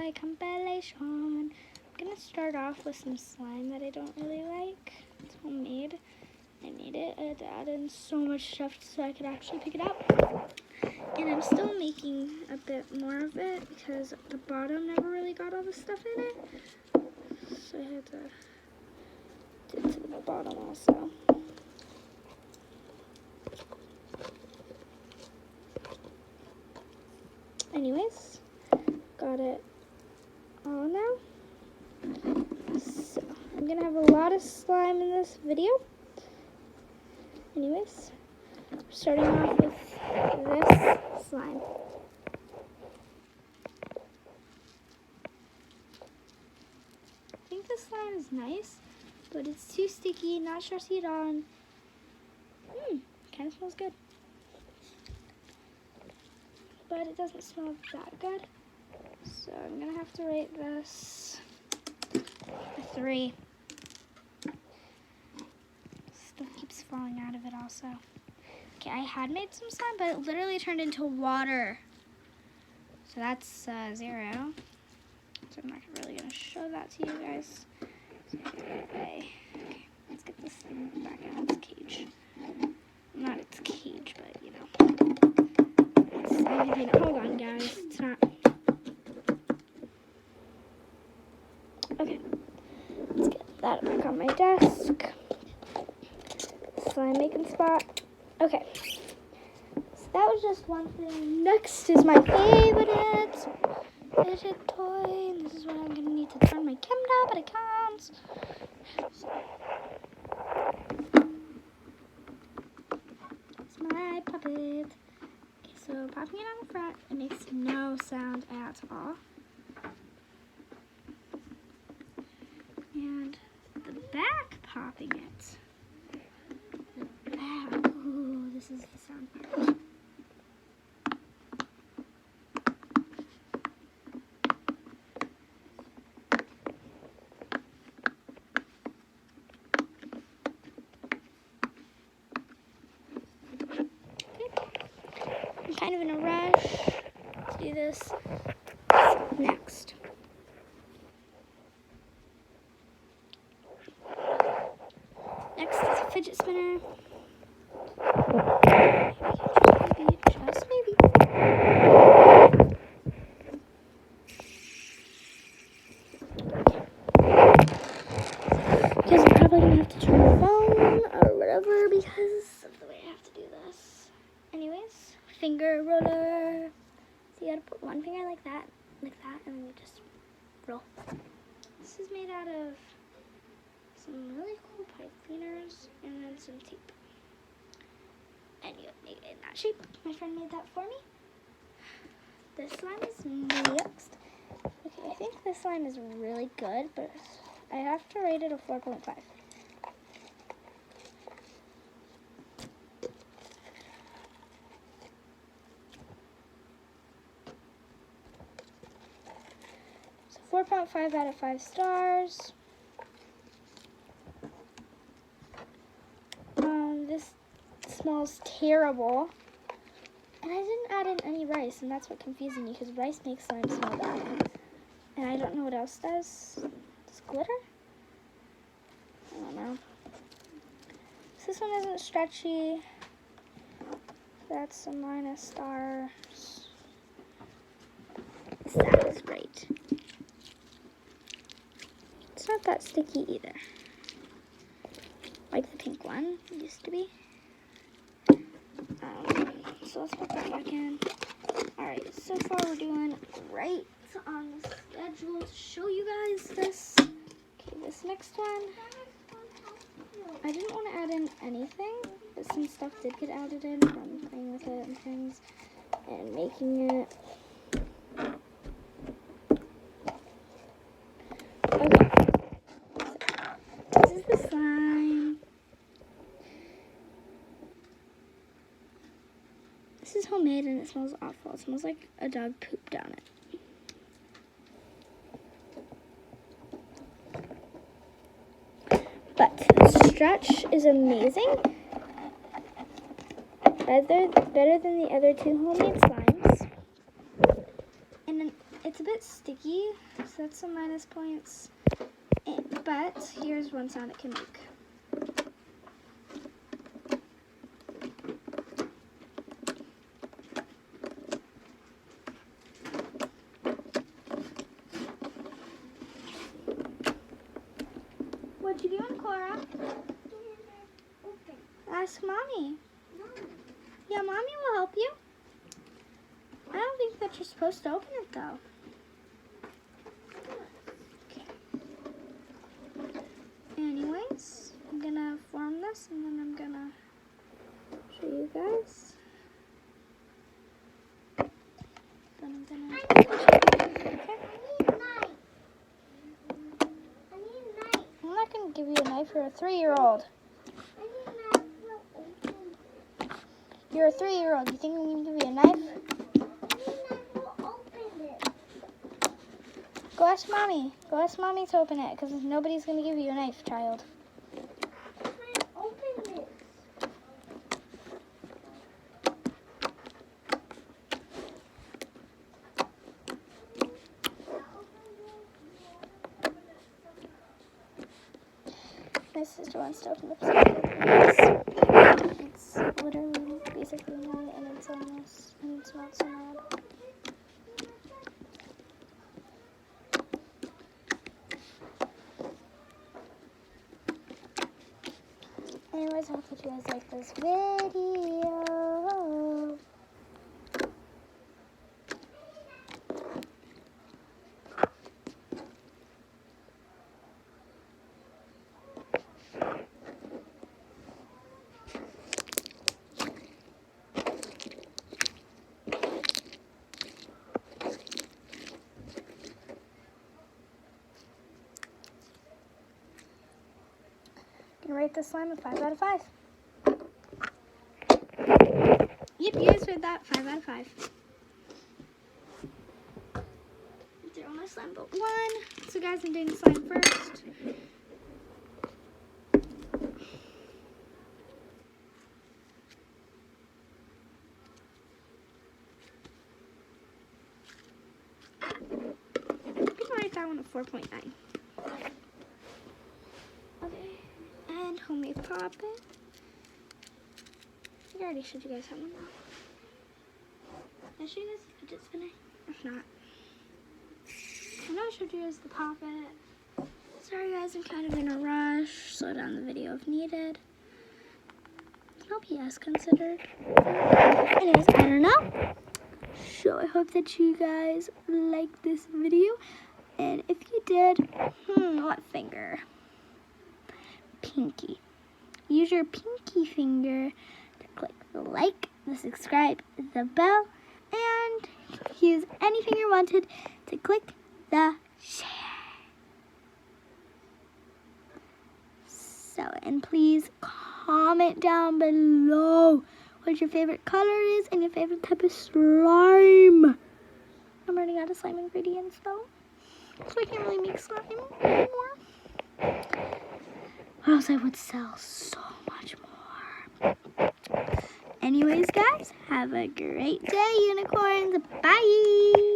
my compilation. I'm going to start off with some slime that I don't really like. It's homemade. I made it. I had to add in so much stuff so I could actually pick it up. And I'm still making a bit more of it because the bottom never really got all the stuff in it. So I had to do it to the bottom also. Anyways, got it all now. So I'm gonna have a lot of slime in this video. Anyways, starting off with this slime. I think this slime is nice, but it's too sticky, not stressy at all. And, kind of smells good. But it doesn't smell that good. So I'm gonna have to rate this a 3. Stuff keeps falling out of it also. Okay, I had made some slime, but it literally turned into water. So that's 0. So I'm not really gonna show that to you guys. So okay, let's get this thing back out of its cage. Not its cage, but you know. Hold on, guys. It's not. Okay, let's get that back on my desk. Slime making spot. Okay, so that was just one thing. Next is my favorite Fidget toy. And this is where I'm gonna need to turn my camera, but I can't. So, it's my puppet. So popping it on the front, it makes no sound at all. And the back, popping it. The back, ooh, this is the sound part. I'm kind of in a rush to do this next. Next is a fidget spinner. Just maybe. Because I'm probably going to have to turn the phone or whatever because of the way I have to do this. Anyways, finger roller. So you got to put one finger like that, and then you just roll. This is made out of some really cool pipe cleaners and then some tape. And you make it in that shape. My friend made that for me. This slime is mixed. Okay, I think this slime is really good, but I have to rate it a 4.5. So 4.5 out of 5 stars. This smells terrible. And I didn't add in any rice, and that's what confusing me, because rice makes slime smell bad. And I don't know what else does. Does glitter? I don't know. So this one isn't stretchy. That's a minus stars. That is great. It's not that sticky either. Like the pink one used to be. So let's put that back in. Alright, so far we're doing great on the schedule to show you guys this. Okay, this next one. I didn't want to add in anything, but some stuff did get added in from playing with it and things and making it. Okay. So, this is the slime. This is homemade and it smells awful. It smells like a dog pooped on it. But the stretch is amazing. Better than the other two homemade slimes. And then it's a bit sticky, so that's some minus points. But here's one sound it can make. What you doing, Cora? Ask Mommy. Yeah, Mommy will help you. I don't think that you're supposed to open it, though. Okay. Anyways, I'm gonna form this, and then I'm gonna show you guys. Then I'm gonna... I'm not gonna give you a knife for a 3-year-old. You're a 3-year-old. You think I'm gonna give you a knife? Go ask Mommy. Go ask Mommy to open it, because nobody's gonna give you a knife, child. My sister wants to open the It's literally basically night, and it's almost, and it's not so loud. Anyways, I hope that you guys like this video. I'm gonna rate this slime a 5 out of 5. Yep, you guys heard that. 5 out of 5. They're almost slime but 1. So guys, I'm doing the slime first. I'm gonna rate that one a 4.9. Okay. And homemade poppin'. I think I already showed you guys that one. Did I show you guys the fidget spinner? If not, I know I showed you guys the poppet. Sorry guys, I'm kind of in a rush. Slow down the video if needed. I'll be as considered. Anyways, I don't know. So I hope that you guys liked this video. And if you did, what finger? Pinky. Use your pinky finger to click the like, the subscribe, the bell, and use any finger wanted to click the share. So, and please comment down below what your favorite color is and your favorite type of slime. I'm running out of slime ingredients though, so I can't really make slime anymore. Or else I would sell so much more. Anyways, guys, have a great day, unicorns. Bye!